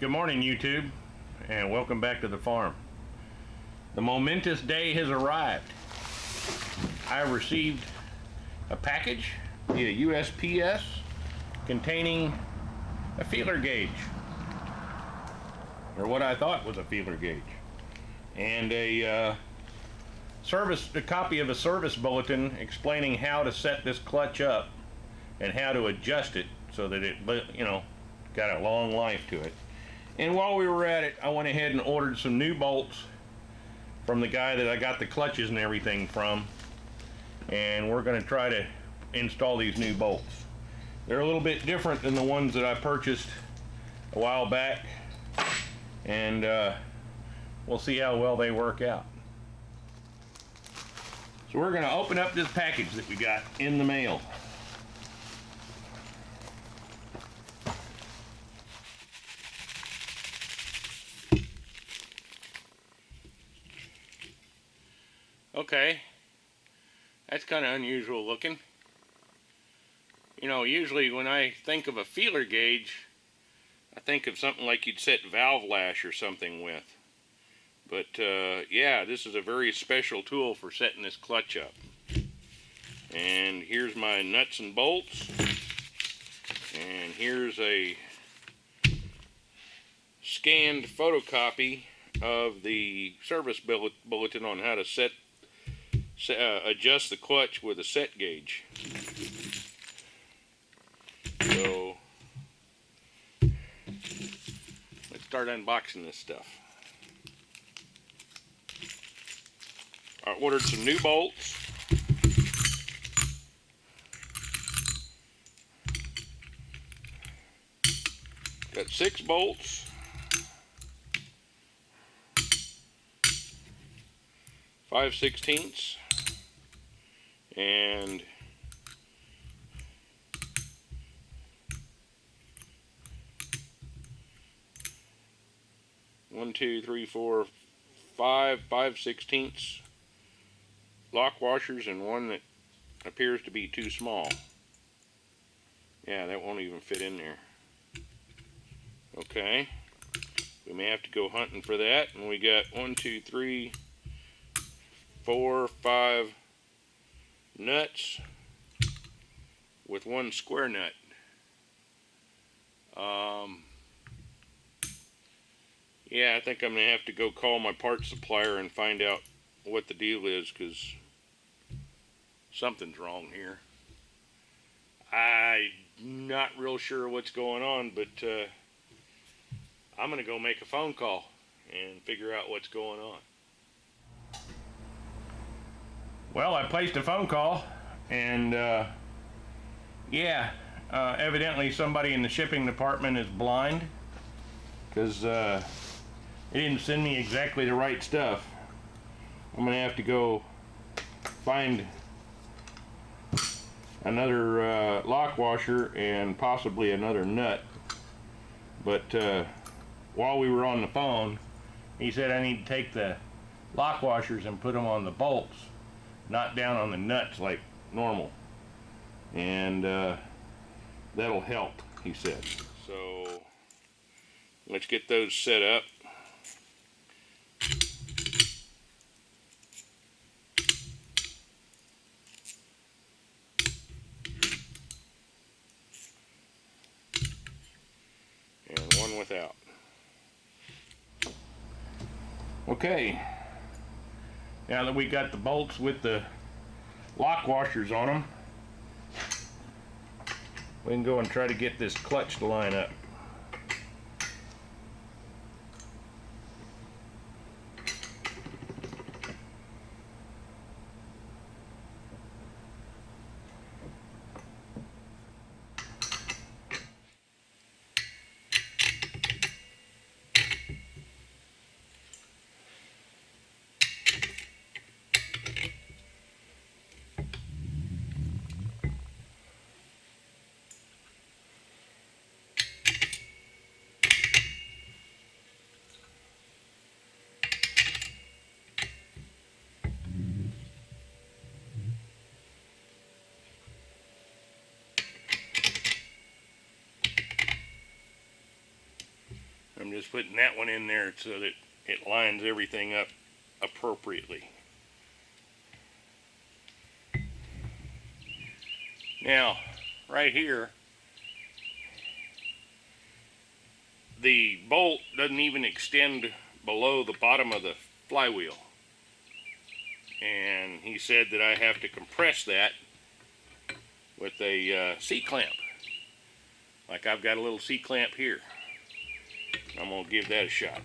Good morning, YouTube, and welcome back to the farm. The momentous day has arrived. I received a package via USPS containing a feeler gauge, or what I thought was a feeler gauge, and a copy of a service bulletin explaining how to set this clutch up and how to adjust it so that it, got a long life to it. And while we were at it, I went ahead and ordered some new bolts from the guy that I got the clutches and everything from, and we're going to try to install these new bolts. They're a little bit different than the ones that I purchased a while back, and we'll see how well they work out. So we're going to open up this package that we got in the mail. Okay, that's kind of unusual looking. You know, usually when I think of a feeler gauge, I think of something like you'd set valve lash or something with. But yeah, this is a very special tool for setting this clutch up. And here's my nuts and bolts. And here's a scanned photocopy of the service bulletin on how to adjust the clutch with a set gauge. So let's start unboxing this stuff. I ordered some new bolts. Got 6 bolts. 5/16 and 1, 2, 3, 4, 5 5/16 lock washers, and one that appears to be too small. Yeah, that won't even fit in there. Okay, we may have to go hunting for that. And we got 1, 2, 3, 4, 5 nuts with 1 square nut. Yeah, I think I'm gonna have to go call my parts supplier and find out what the deal is, because something's wrong here. I'm not real sure what's going on, but I'm gonna go make a phone call and figure out what's going on. Well, I placed a phone call, and evidently somebody in the shipping department is blind, because they didn't send me exactly the right stuff. I'm gonna have to go find another lock washer and possibly another nut. But while we were on the phone, he said I need to take the lock washers and put them on the bolts, not down on the nuts like normal, and that'll help, he said. So let's get those set up. And one without. Okay, now that we got the bolts with the lock washers on them, we can go and try to get this clutch to line up. just putting that one in there so that it lines everything up appropriately. Now, right here, the bolt doesn't even extend below the bottom of the flywheel. And he said that I have to compress that with a C-clamp. Like I've got a little C-clamp here. I'm going to give that a shot.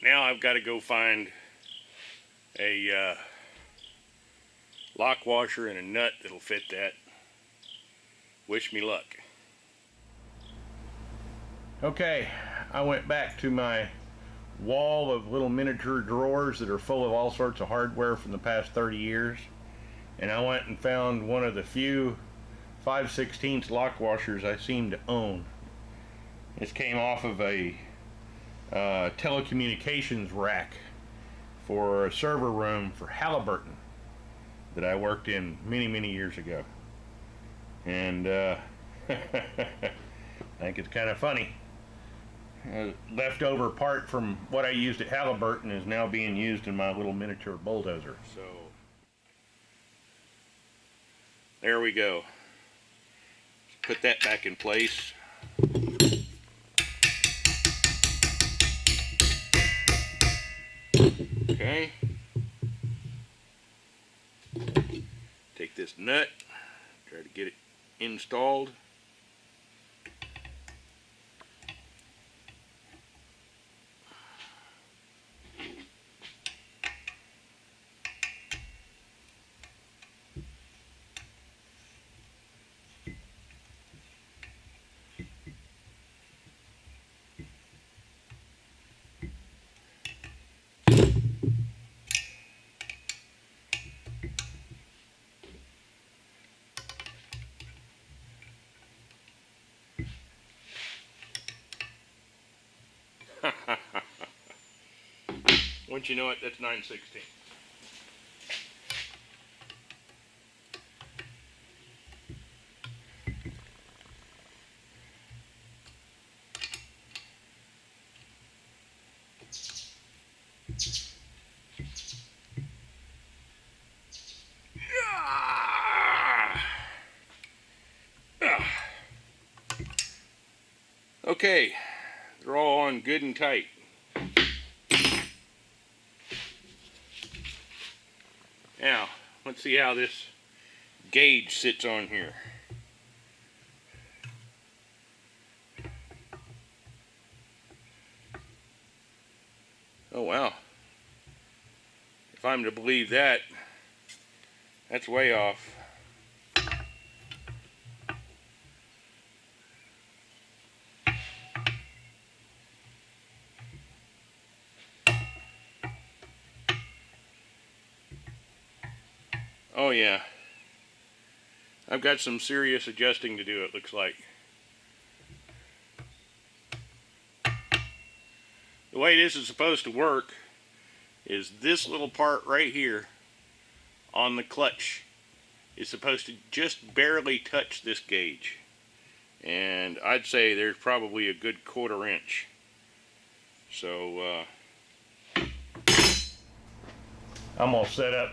Now I've got to go find a lock washer and a nut that'll fit that. Wish me luck. Okay, I went back to my wall of little miniature drawers that are full of all sorts of hardware from the past 30 years, and I went and found one of the few 5/16 lock washers I seem to own. This came off of a telecommunications rack for a server room for Halliburton that I worked in many years ago. And I think it's kind of funny. Leftover part from what I used at Halliburton is now being used in my little miniature bulldozer. So there we go. Put that back in place. Okay. Take this nut, try to get it installed. Once you know it, that's 9/16. Okay, they're all on good and tight. Now, let's see how this gauge sits on here. Oh wow. If I'm to believe that, that's way off. Oh yeah. I've got some serious adjusting to do, it looks like. The way this is supposed to work is this little part right here on the clutch is supposed to just barely touch this gauge. And I'd say there's probably a good 1/4 inch. So I'm all set up,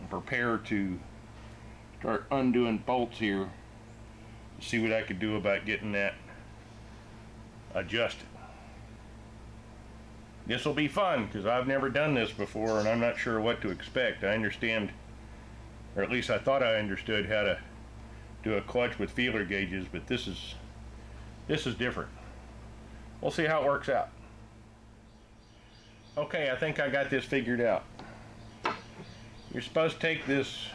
prepare to start undoing bolts here, see what I could do about getting that adjusted. This will be fun because I've never done this before and I'm not sure what to expect. I understand, or at least I thought I understood how to do a clutch with feeler gauges, but this is different. We'll see how it works out. Okay, I think I got this figured out. You're supposed to take this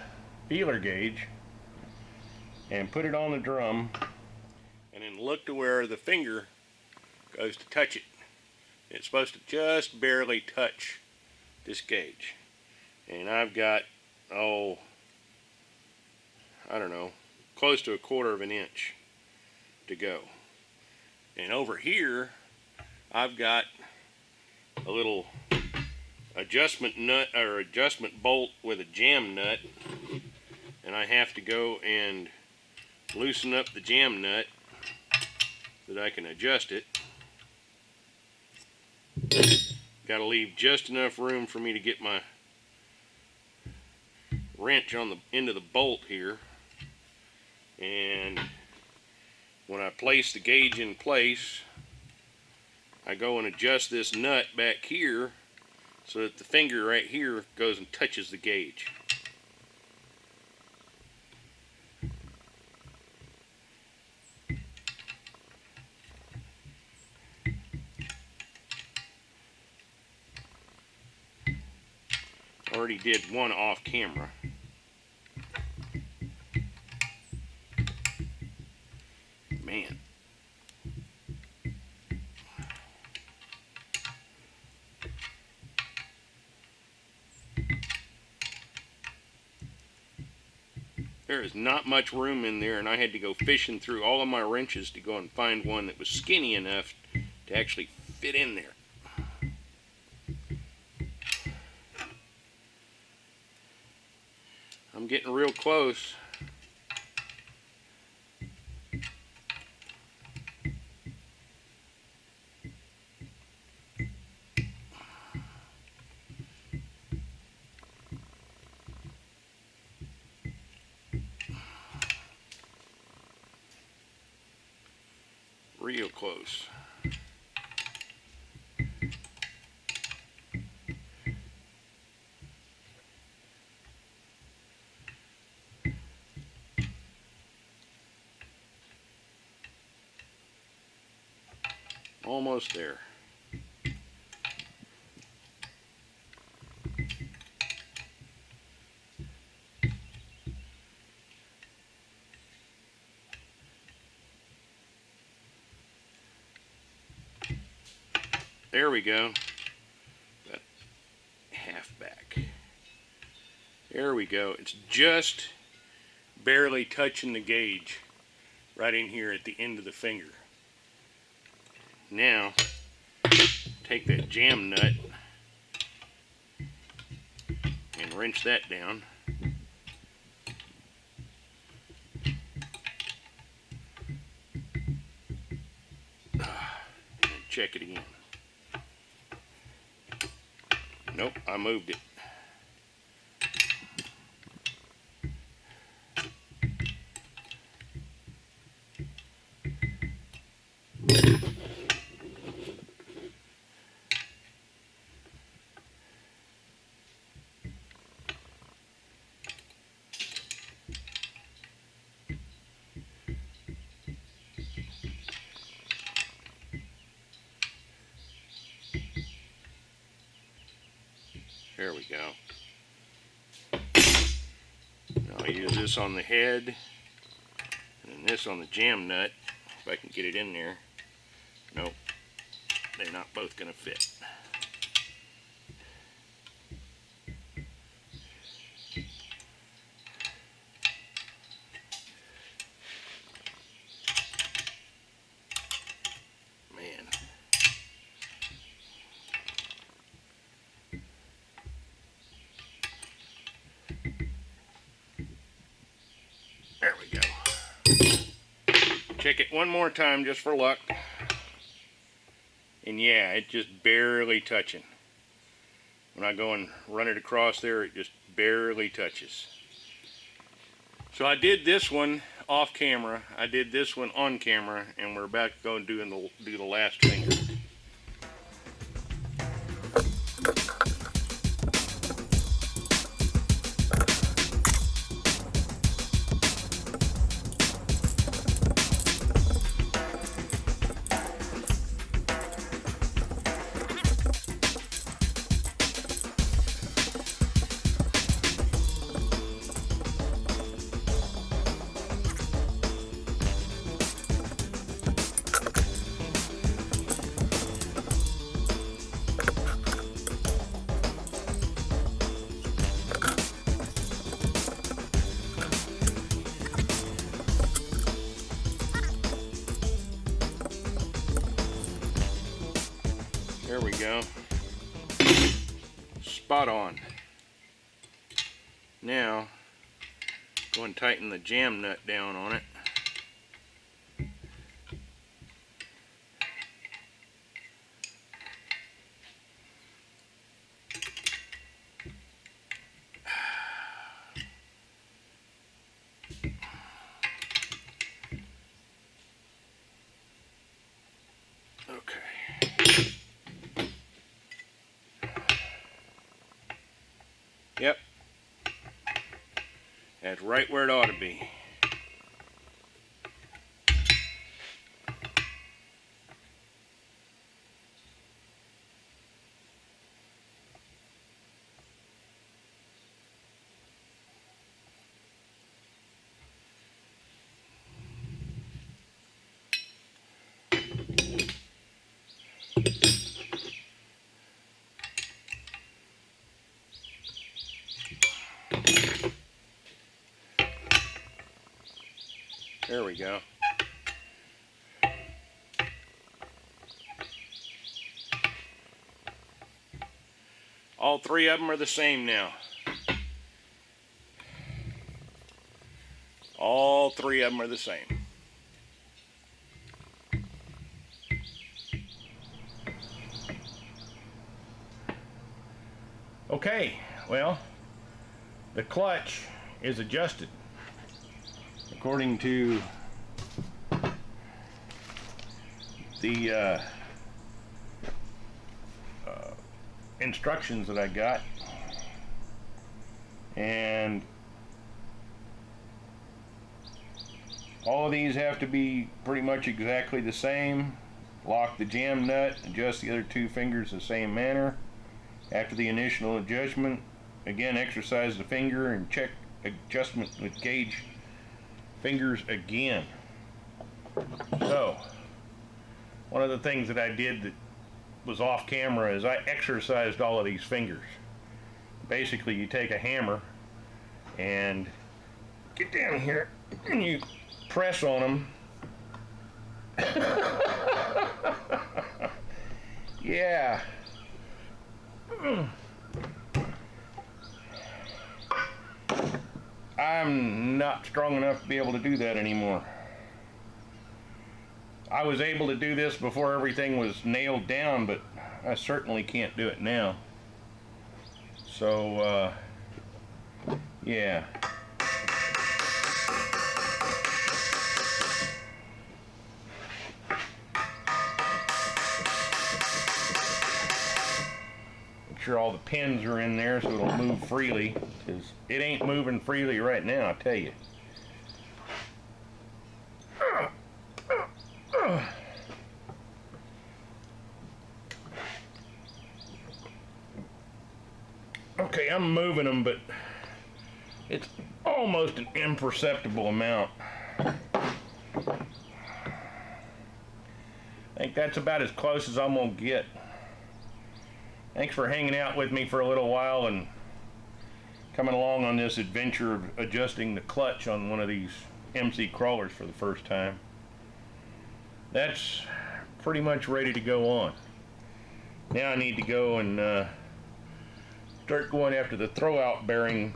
feeler gauge and put it on the drum and then look to where the finger goes to touch it. It's supposed to just barely touch this gauge. And I've got, I don't know, close to 1/4 inch to go. And over here, I've got a little adjustment nut or adjustment bolt with a jam nut. And I have to go and loosen up the jam nut so that I can adjust it. Got to leave just enough room for me to get my wrench on the end of the bolt here. And when I place the gauge in place, I go and adjust this nut back here so that the finger right here goes and touches the gauge. Already did one off camera. Man. There is not much room in there, and I had to go fishing through all of my wrenches to go and find one that was skinny enough to actually fit in there. I'm getting real close. real close. Almost there. There we go. About half back. There we go. It's just barely touching the gauge right in here at the end of the finger. Now, take that jam nut and wrench that down. And check it again. Nope, I moved it. There we go. Now I'll use this on the head and then this on the jam nut if I can get it in there. Nope, they're not both going to fit. Man. There we go. Check it one more time just for luck. And yeah, it's just barely touching. When I go and run it across there, it just barely touches. So I did this one off camera. I did this one on camera, and we're about to go and do the last finger. There we go. Spot on. Now, go and tighten the jam nut down on it. Yep, that's right where it ought to be. There we go. All three of them are the same now. All three of them are the same. Okay, well, the clutch is adjusted according to the instructions that I got, and all of these have to be pretty much exactly the same. Lock the jam nut, adjust the other two fingers the same manner. After the initial adjustment, again exercise the finger and check adjustment with gauge fingers again. So, one of the things that I did that was off camera is I exercised all of these fingers. Basically, you take a hammer and get down here and you press on them. Yeah. I'm not strong enough to be able to do that anymore. I was able to do this before everything was nailed down, but I certainly can't do it now. So, yeah. Make sure all the pins are in there so it'll move freely, because it ain't moving freely right now, I tell you. Okay, I'm moving them, but it's almost an imperceptible amount. I think that's about as close as I'm gonna get. Thanks for hanging out with me for a little while and coming along on this adventure of adjusting the clutch on one of these MC Crawlers for the first time. That's pretty much ready to go on. Now I need to go and start going after the throwout bearing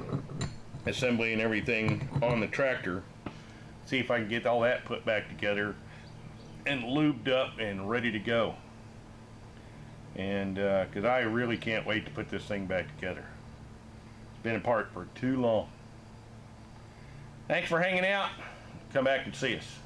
assembly and everything on the tractor. See if I can get all that put back together and lubed up and ready to go. And because I really can't wait to put this thing back together. It's been apart for too long. Thanks for hanging out. Come back and see us.